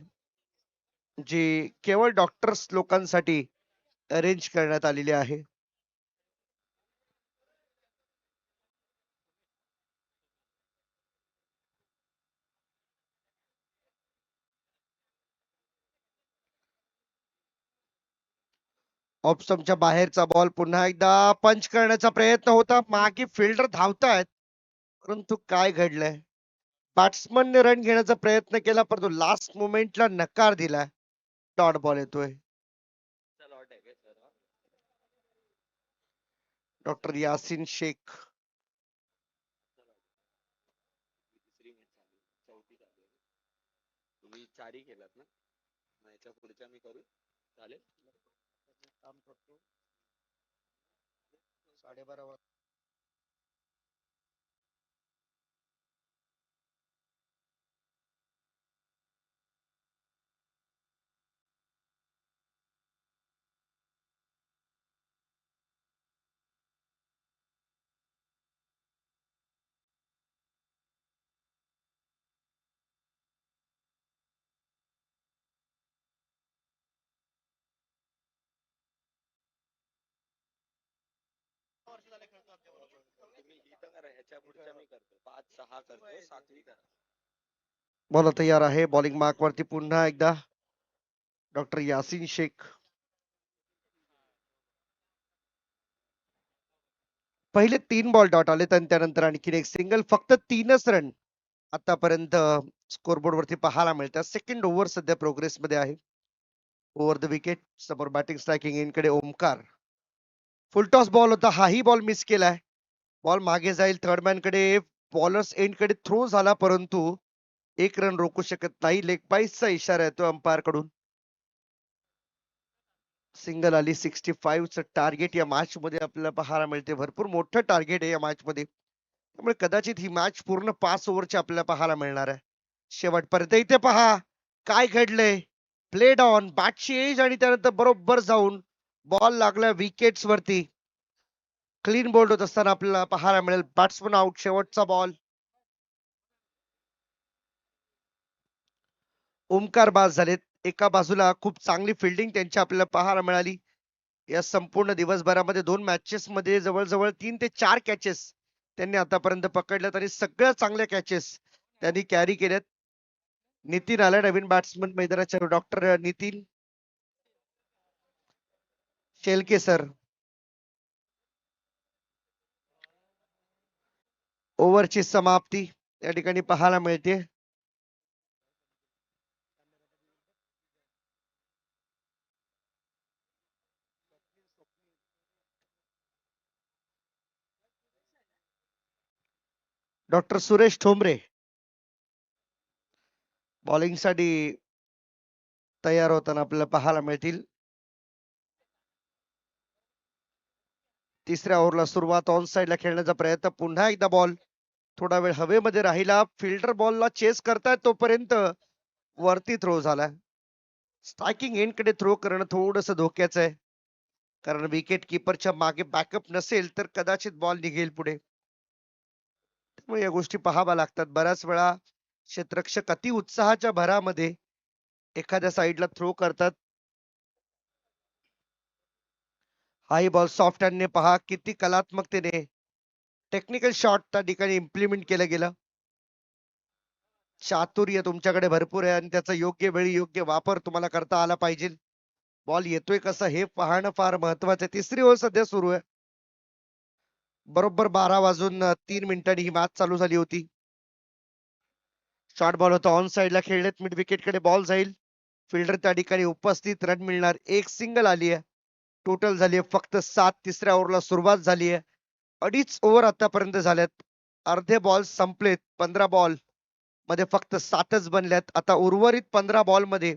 जी केवळ डॉक्टर्स लोकांसाठी अरेंज करण्यात आलेली आहे. ऑप्शनच्या बाहेरचा बॉल. पुन्हा एकदा पंच करण्याचा प्रयत्न होता. मागे फिल्डर धावतायत, परंतु काय घडलंय? बॅट्समनने रन घेण्याचा प्रयत्न केला, परंतु लास्ट मोमेंटला नकार दिलाय. डॉट बॉल येतोय. डॉक्टर यासिन शेख. बॉल तयार आहे. बॉलिंग मार्क वरती पुन्हा एकदा डॉक्टर यासिन शेख. पहिले 3 बॉल डॉट आले, त्यानंतर आणखीन एक सिंगल. फक्त 3च रन आतापर्यंत स्कोरबोर्ड वरती पाहायला मिळतात. सेकंड ओव्हर सध्या प्रोग्रेस मध्ये आहे. ओव्हर द विकेट समोर बॅटिंग स्ट्रायकिंग इन कडे ओमकार. फुलटॉस बॉल होता, हाही बॉल मिस केलाय. बॉल मागे जाईल थर्ड मॅन कडे. बॉलर्स एंड कडे थ्रो झाला, परंतु एक रन रोखू शकत नाही. लेग पाईसचा इशारा येतो अंपायर कडून. सिंगल आली. 65 चं टार्गेट या मॅच मध्ये आपल्याला पाहायला मिळते. भरपूर मोठं टार्गेट आहे या मॅच मध्ये, त्यामुळे कदाचित ही मॅच पूर्ण 5 ओव्हरची आपल्याला पाहायला मिळणार आहे. शेवटपर्यंत इथे पहा काय घडलंय. प्लेड ऑन बॅटची एज आणि त्यानंतर बरोबर जाऊन बॉल लागला विकेट्स वरती. क्लीन बोल्ड होत असताना आपल्याला पाहायला मिळेल. Batsman out. शेवटचा बॉल. ओमकार बाद झालेत. एका बाजूला खूप चांगली फिल्डिंग त्यांची आपल्याला पाहायला मिळाली. या संपूर्ण दिवसभरामध्ये 2 मॅचेस मध्ये जवळजवळ 3 ते 4 कॅचेस त्यांनी आतापर्यंत पकडल्यात आणि सगळ्या चांगल्या कॅचेस त्यांनी कॅरी केल्यात. नितीन आला नवीन बॅट्समन मैदानाच्या. Doctor Nitin Shelke sir. ओव्हरची समाप्ती या ठिकाणी पाहायला मिळते. डॉक्टर सुरेश ठोंबरे. बॉलिंग साठी तयार होताना आपल्याला पाहायला मिळतील. तिसऱ्या ओव्हरला सुरुवात ऑन साइडला खेळण्याचा प्रयत्न. पुन्हा एकदा बॉल थोडा वेळ हवेमध्ये राहिला. फिल्डर बॉलला चेस करतायत तोपर्यंत वरती थ्रो झाला. स्ट्रायकिंग एंड कडे थ्रो करणं थोडस धोक्याचं आहे, कारण विकेट किपरच्या मागे बॅकअप नसेल तर कदाचित बॉल निघेल पुढे. त्यामुळे या गोष्टी पाहाव्या लागतात. बऱ्याच वेळा क्षेत्ररक्षक अति उत्साहाच्या भरामध्ये एखाद्या साईडला थ्रो करतात. हाही बॉल सॉफ्ट हँडने पहा किती कलात्मकतेने टेक्निकल शॉट त्या ठिकाणी इम्प्लिमेंट केलं गेलं. चातुर्य तुमच्याकडे भरपूर आहे आणि त्याचा योग्य वेळी योग्य वापर तुम्हाला करता आला पाहिजे. बॉल येतोय कसा हे पाहणं फार महत्वाचं आहे. तिसरी ओव्हर सध्या सुरू आहे. बरोबर 12 वाजून 3 मिनिटांनी ही मॅच चालू झाली होती. शॉर्ट बॉल होता ऑन साइडला खेळलेत. मिड विकेट कडे बॉल जाईल. फिल्डर त्या ठिकाणी उपस्थित. रन मिळणार. एक सिंगल आली आहे. टोटल झाली आहे फक्त 7. तिसऱ्या ओव्हरला सुरुवात झाली आहे. 2.5 ओव्हर आतापर्यंत झाल्यात. अर्धे बॉल संपलेत. 15 बॉल मध्ये फक्त 7च बनल्यात. आता उर्वरित 15 बॉल मध्ये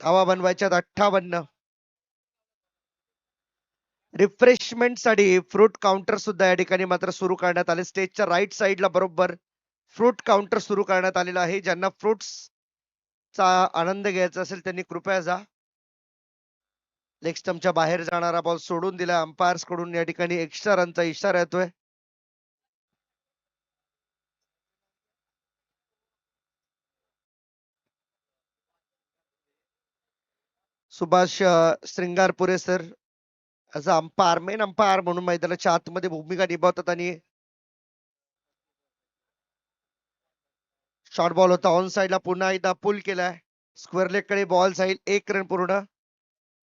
धावा बनवायच्यात 58. रिफ्रेशमेंट साठी फ्रूट काउंटर सुद्धा या ठिकाणी मात्र सुरू करण्यात आले. स्टेजच्या राईट साइडला बरोबर फ्रूट काउंटर सुरू करण्यात आलेला आहे. ज्यांना फ्रुट्स चा आनंद घ्यायचा असेल त्यांनी कृपया जा. लेग स्टंपच्या बाहेर जाणारा बॉल सोडून दिला. अंपायर्स कडून या ठिकाणी एक्स्ट्रा रनचा इशारा येतोय. Subhash Shringarpure sir as a umpire, main umpire म्हणून मैदानाच्या आतमध्ये भूमिका निभावतात. आणि शॉर्ट बॉल होता ऑन साइडला. पुन्हा एकदा पुल केलाय. स्क्वेअर लेग कडे बॉल जाईल. 1 रन पूर्ण.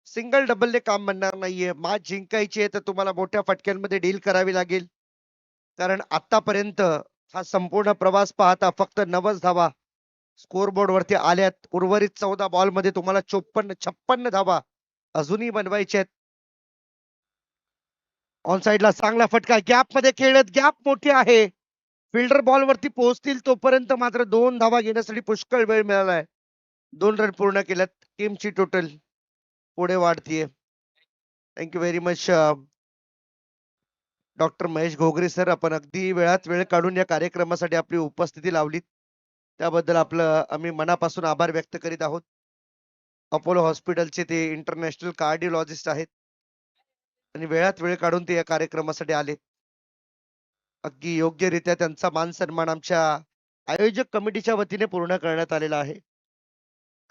सिंगल डबलने काम बनणार नाहीये. मॅच जिंकायची आहे तर तुम्हाला मोठ्या फटक्यांमध्ये डील करावी लागेल, कारण आतापर्यंत हा संपूर्ण प्रवास पाहता फक्त 90 धावा स्कोरबोर्ड वरती आल्यात. उर्वरित 14 बॉल मध्ये तुम्हाला 54-56 धावा अजूनही बनवायच्या आहेत. ऑन साइडला चांगला फटका. गॅप मध्ये खेळत. गॅप मोठी आहे. फिल्डर बॉल वरती पोहोचतील तोपर्यंत मात्र 2 धावा घेण्यासाठी पुष्कळ वेळ मिळालाय. 2 रन पूर्ण केल्यात. टीमची टोटल पुढे वाढतीये. Thank you very much doctor Mahesh Ghogare sir. आपण अगदी वेळात वेळ काढून या कार्यक्रमासाठी आपली उपस्थिती लावलीत त्याबद्दल आपलं आम्ही मनापासून आभार व्यक्त करीत आहोत. अपोलो हॉस्पिटलचे ते इंटरनॅशनल कार्डिओलॉजिस्ट आहेत आणि वेळात वेळ काढून ते या कार्यक्रमासाठी आले. अगदी योग्यरित्या त्यांचा मान सन्मान आमच्या आयोजक कमिटीच्या वतीने पूर्ण करण्यात आलेला आहे.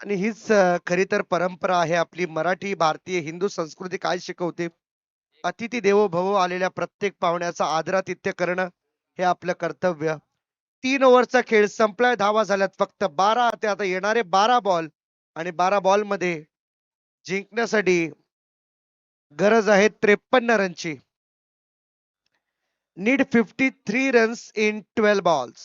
आणि हीच खरी तर परंपरा आहे आपली. मराठी भारतीय हिंदू संस्कृती काय शिकवते, अतिथी देवो भव. आलेल्या प्रत्येक पाहुण्याचा आदरातिथ्य करणं हे आपलं कर्तव्य. 3 ओव्हरचा खेळ संपलाय. धावा झाल्यात फक्त 12. ते आता येणारे 12 बॉल आणि 12 बॉल मध्ये जिंकण्यासाठी गरज आहे 53 रनची. Need 53 runs in 12 balls.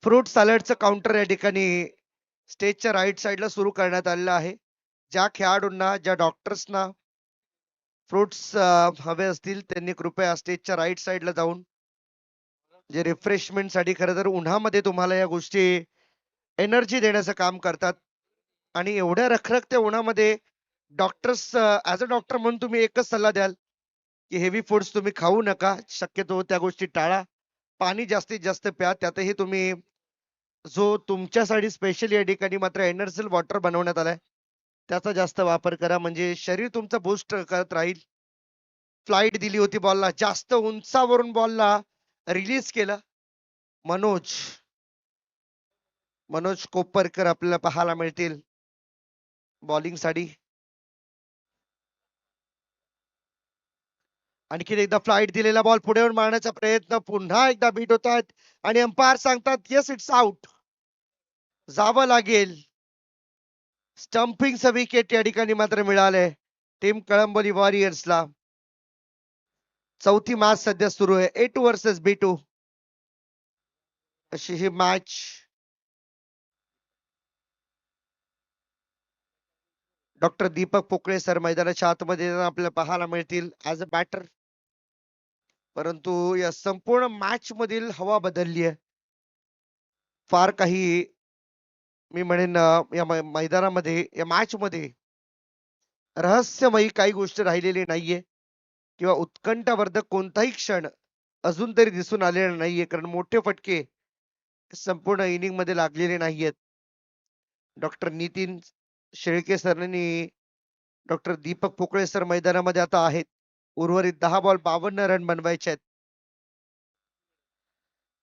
Fruit सॅलडचं काउंटर या ठिकाणी स्टेजच्या राईट साइडला सुरू करण्यात आलेलं आहे. ज्या खेळाडूंना, ज्या डॉक्टर्सना फ्रुट्स हवे असतील त्यांनी कृपया स्टेजच्या राईट साइडला जाऊन जे रिफ्रेशमेंट साठी खरं तर उन्हामध्ये तुम्हाला या गोष्टी एनर्जी देण्याचं काम करतात. आणि एवढ्या रखरखत्या उन्हामध्ये डॉक्टर्स ऍज अ डॉक्टर म्हणून तुम्ही एकच सल्ला द्याल की हेवी फूड्स तुम्ही खाऊ नका. शक्यतो त्या गोष्टी टाळा. पाणी जास्तीत जास्त प्या. त्यातही तुम्ही जो तुमच्यासाठी स्पेशली या ठिकाणी मात्र एनर्जल वॉटर बनवण्यात आलाय त्याचा जास्त वापर करा, म्हणजे शरीर तुमचं बूस्ट करत राहील. फ्लाईट दिली होती बॉलला. जास्त उंचावरून बॉलला रिलीज केलं. मनोज कोपरकर आपल्याला पाहायला मिळतील बॉलिंग साठी. आणखी एकदा फ्लाईट दिलेला बॉल पुढे येऊन मारण्याचा प्रयत्न. पुन्हा एकदा बीट होत आहेत आणि अंपायर सांगतात येस इट्स आउट. जावं लागेल. स्टम्पिंगचं विकेट या ठिकाणी मात्र मिळालंय टीम कळंबोली वॉरियर्सला. चौथी मॅच सध्या सुरू आहे. A2 वर्सेस B2 अशी ही match. Doctor Deepak Pokale sir मैदानाच्या आतमध्ये आपल्याला पाहायला मिळतील ऍज अ बॅटर. परंतु या संपूर्ण मॅच मधील हवा बदलली आहे. फार काही मी म्हणेन या मैदानामध्ये या मॅच मध्ये रहस्यमयी काही गोष्टी राहिलेली नाहीये किंवा उत्कंठावर्धक कोणताही क्षण अजून तरी दिसून आलेला नाहीये, कारण मोठे फटके संपूर्ण इनिंग मध्ये लागलेले नाहीयेत. डॉक्टर नितीन शेळके सरांनी डॉक्टर दीपक पोकळे सर मैदानामध्ये आता आहेत. उर्वरित 10 बॉल 52 रन बनवायचे आहेत.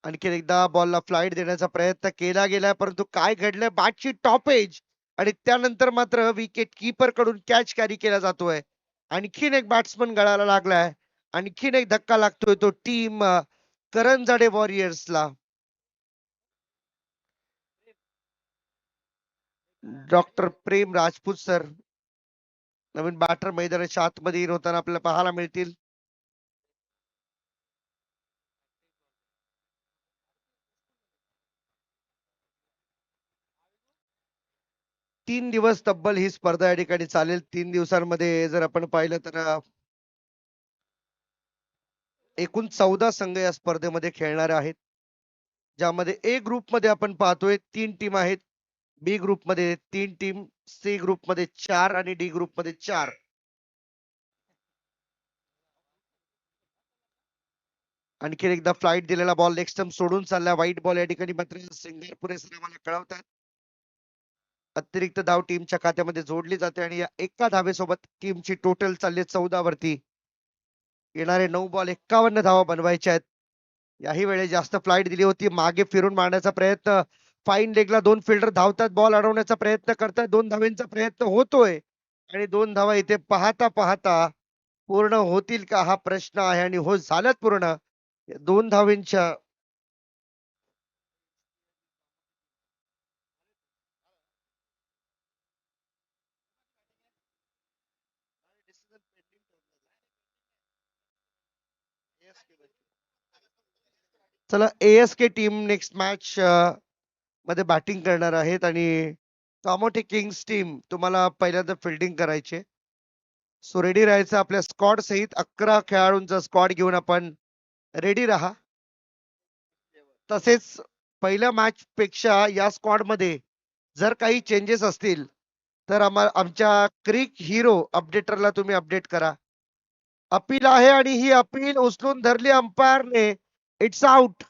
आणखी एकदा बॉलला फ्लाईट देण्याचा प्रयत्न केला गेला, परंतु काय घडलंय, बॅटची टॉप एज आणि त्यानंतर मात्र विकेट कीपर कडून कॅच कॅरी केला जातोय. आणखीन एक बॅट्समन गळाला लागलाय. आणखीन एक धक्का लागतोय तो टीम करंजाडे वॉरियर्सला. डॉक्टर प्रेम राजपूत सर नवीन बॅटर मैदानाच्या आतमध्ये येऊन होताना आपल्याला पाहायला मिळतील. तीन दिवस तब्बल ही स्पर्धा या ठिकाणी चालेल. 3 दिवसांमध्ये जर आपण पाहिलं तर एकूण 14 संघ या स्पर्धेमध्ये खेळणारे आहेत, ज्यामध्ये ए ग्रुप मध्ये आपण पाहतोय 3 टीम आहेत, बी ग्रुप मध्ये 3 टीम, सी ग्रुप मध्ये 4 आणि डी ग्रुप मध्ये 4. आणखी एकदा फ्लाईट दिलेला बॉल नेक्स्ट स्टंप सोडून चालला. वाईट बॉल या ठिकाणी मात्र सिंगारपुरे सर आम्हाला कळवतात. अतिरिक्त धाव टीमच्या खात्यामध्ये जोडली जाते आणि या एका धावेसोबत टीमची टोटल चालली 14 वरती. येणारे 9 बॉल 51 धावा बनवायच्या आहेत. याही वेळेस जास्त फ्लाईट दिली होती. मागे फिरून मारण्याचा प्रयत्न, फाईन लेगला 2 फिल्डर धावतात, बॉल अडवण्याचा प्रयत्न करतात. 2 धावेंचा प्रयत्न होतोय आणि 2 धावा इथे पाहता पाहता पूर्ण होतील का हा प्रश्न आहे आणि हो झाल्यात पूर्ण. 2 धावेंच्या चला एएसके टीम नेक्स्ट मॅच मध्ये बॅटिंग करणार आहेत आणि कामोटे किंग्स टीम तुम्हाला पहिल्यांदा फिल्डिंग करायचे. सो रेडी राहायचं. आपल्या स्क्वॉड सहित 11 खेळाडूंचा स्क्वॉड घेऊन आपण रेडी राहा. तसेच पहिल्या मॅच पेक्षा या स्क्वॉड मध्ये जर काही चेंजेस असतील तर आमच्या क्रिक हिरो अपडेटरला तुम्ही अपडेट करा. अपील आहे आणि ही अपील उचलून धरली अंपायरने. It's out.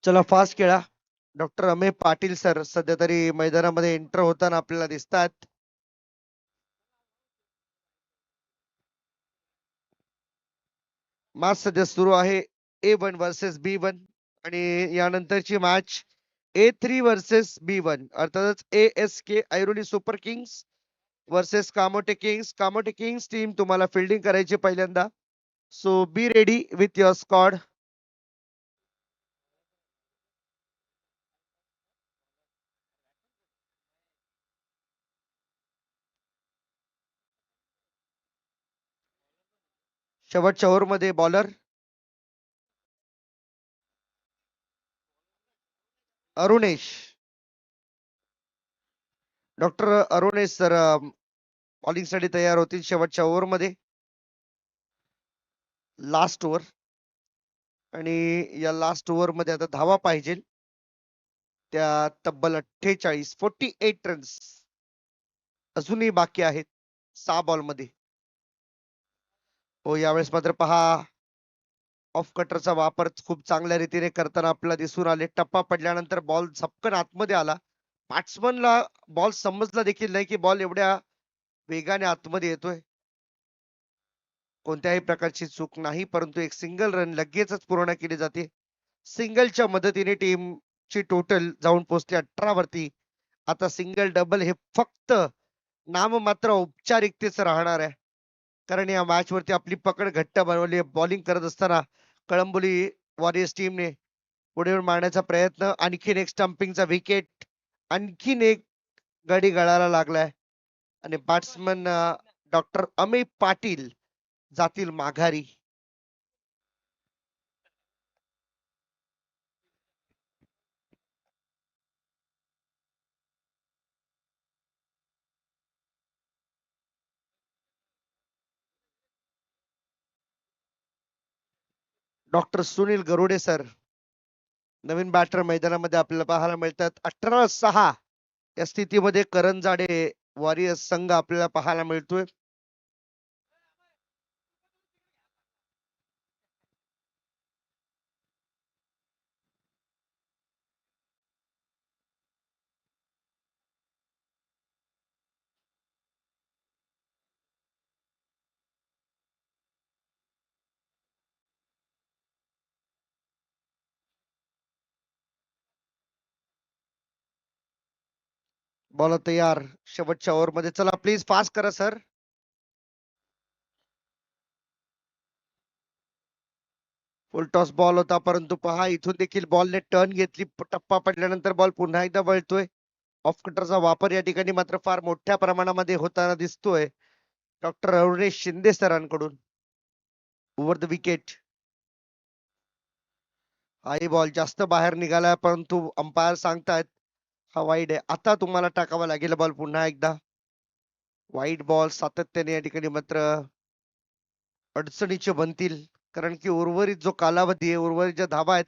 चला फास्ट खेळा. डॉक्टर अमेय पाटील सर सध्या तरी मैदानामध्ये एंटर होताना आपल्याला दिसतात. मॅच सध्या सुरू आहे A1 वर्सेस B1 आणि यानंतरची मॅच A3 वर्सेस B1, अर्थातच ASK Airoli super Kings versus Kamothe Kings. Kamothe Kings team तुम्हाला फिल्डिंग करायची पहिल्यांदा. So be ready with your squad. शेवटच्या ओव्हर मध्ये bowler Arunesh. Doctor Arunesh sir bowling साठी तयार होतील शेवटच्या ओव्हर मध्ये. लास्ट ओव्हर आणि या लास्ट ओव्हर मध्ये आता धावा पाहिजे त्या तब्बल 48 रन्स अजूनही बाकी आहेत 6 बॉल मध्ये. हो यावेळेस मात्र पहा ऑफ कटरचा वापर खूप चांगल्या रीतीने करताना आपल्याला दिसून आले. टप्पा पडल्यानंतर बॉल झपकन आतमध्ये आला. बॅट्समनला बॉल समजला देखील नाही की बॉल एवढ्या वेगाने आतमध्ये येतोय. कोणत्याही प्रकारची चूक नाही, परंतु एक सिंगल रन लगेचच पूर्ण केली जाते. सिंगलच्या मदतीने टीमची टोटल जाऊन पोहोचते 18 वरती. आता सिंगल डबल हे फक्त नाममात्र औपचारिकतेच राहणार आहे, कारण या मॅच वरती आपली पकड घट्ट बनवली. बॉलिंग करत असताना कळंबोली वॉरियर्स टीमने पुढे मारण्याचा प्रयत्न, आणखीन एक स्टंपिंगचा विकेट, आणखीन एक गडी गळायला लागलाय आणि बॅट्समन डॉक्टर अमेय पाटील जातील माघारी. डॉक्टर सुनील गरुडे सर, नवीन बॅटर मैदानामध्ये आपल्याला पाहायला मिळतात. 18-6 या स्थितीमध्ये करंजाडे वॉरियर्स संघ आपल्याला पाहायला मिळतोय. बॉल तयार शेवटच्या ओव्हर मध्ये. चला प्लीज फास्ट करा सर. फुल टॉस बॉल होता, परंतु पहा इथून देखील बॉलने टर्न घेतली. टप्पा पडल्यानंतर बॉल पुन्हा एकदा वळतोय. ऑफ कटरचा वापर या ठिकाणी मात्र फार मोठ्या प्रमाणामध्ये होताना दिसतोय डॉक्टर अरुणेश शिंदे सरांकडून. Over the wicket. हाही बॉल जास्त बाहेर निघाला, परंतु अंपायर सांगतायत हा वाईड आहे. आता तुम्हाला टाकावा लागेल बॉल पुन्हा एकदा. वाईड बॉल सातत्याने या ठिकाणी मात्र अडचणीचे बनतील, कारण की उर्वरित जो कालावधी आहे, उर्वरित ज्या धावा आहेत,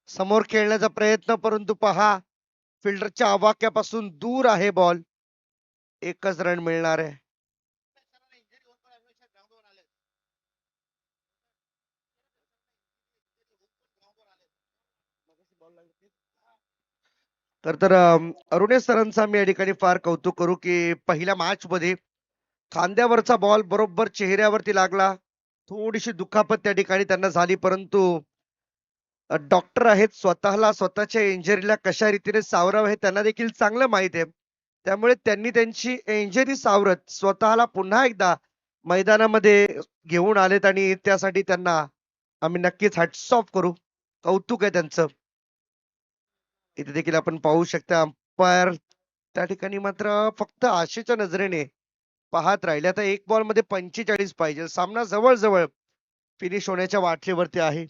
समोर खेळण्याचा प्रयत्न, परंतु पहा फिल्डरच्या आवाक्यापासून दूर आहे बॉल. एकच रन मिळणार आहे. तर अरुणेश सरांचा मी या ठिकाणी फार कौतुक करू की पहिल्या मॅच मध्ये खांद्यावरचा बॉल बरोबर चेहऱ्यावरती लागला. थोडीशी दुखापत त्या ठिकाणी त्यांना झाली, परंतु डॉक्टर आहेत, स्वतःला स्वतःच्या इंजरीला कशा रीतीने सावरावं हे त्यांना देखील चांगलं माहित आहे. त्यामुळे त्यांनी त्यांची इंजरी सावरत स्वतःला पुन्हा एकदा मैदानामध्ये घेऊन आलेत आणि त्यासाठी त्यांना आम्ही नक्कीच हॅट्स ऑफ करू. कौतुक आहे त्यांचं. इथे देखील आपण पाहू शकता अंपायर त्या ठिकाणी मात्र फक्त आशेच्या नजरेने पाहत राहिले. आता एक बॉल मध्ये 45 पाहिजे. सामना जवळ फिनिश होण्याच्या वाटेवरती आहे.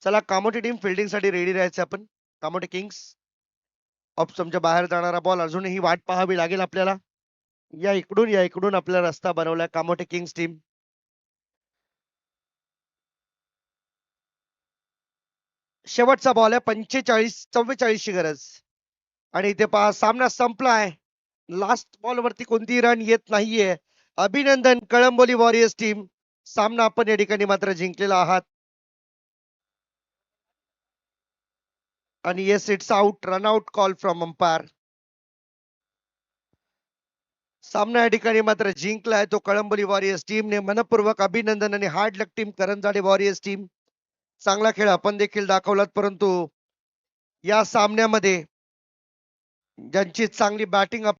चला कामोटी टीम फिल्डिंग साठी रेडी राहायचं आपण. कामोटी किंग्स ऑप्शनच्या बाहेर जाणारा बॉल अजूनही वाट पाहावी लागेल आपल्याला. या इकडून आपला रस्ता बनवलाय कामोटी किंग्स टीम. शेवटचा बॉल आहे. 44 ची गरज आणि इथे पहा सामना संपलाय. लास्ट बॉल वरती कोणतीही रन येत नाहीये. अभिनंदन कळंबोली वॉरियर्स टीम. सामना आपण या ठिकाणी मात्र जिंकलेला आहात. आणि yes it's out. Run out call from umpire. सामना या ठिकाणी मात्र जिंकलाय तो कळंबोली वॉरियर्स टीमने. मनपूर्वक अभिनंदन आणि हार्ड लक टीम करंजाडे वॉरियर्स टीम. चांगला खेळ आपण देखील दाखवलात, परंतु या सामन्यामध्ये ज्यांची चांगली बॅटिंग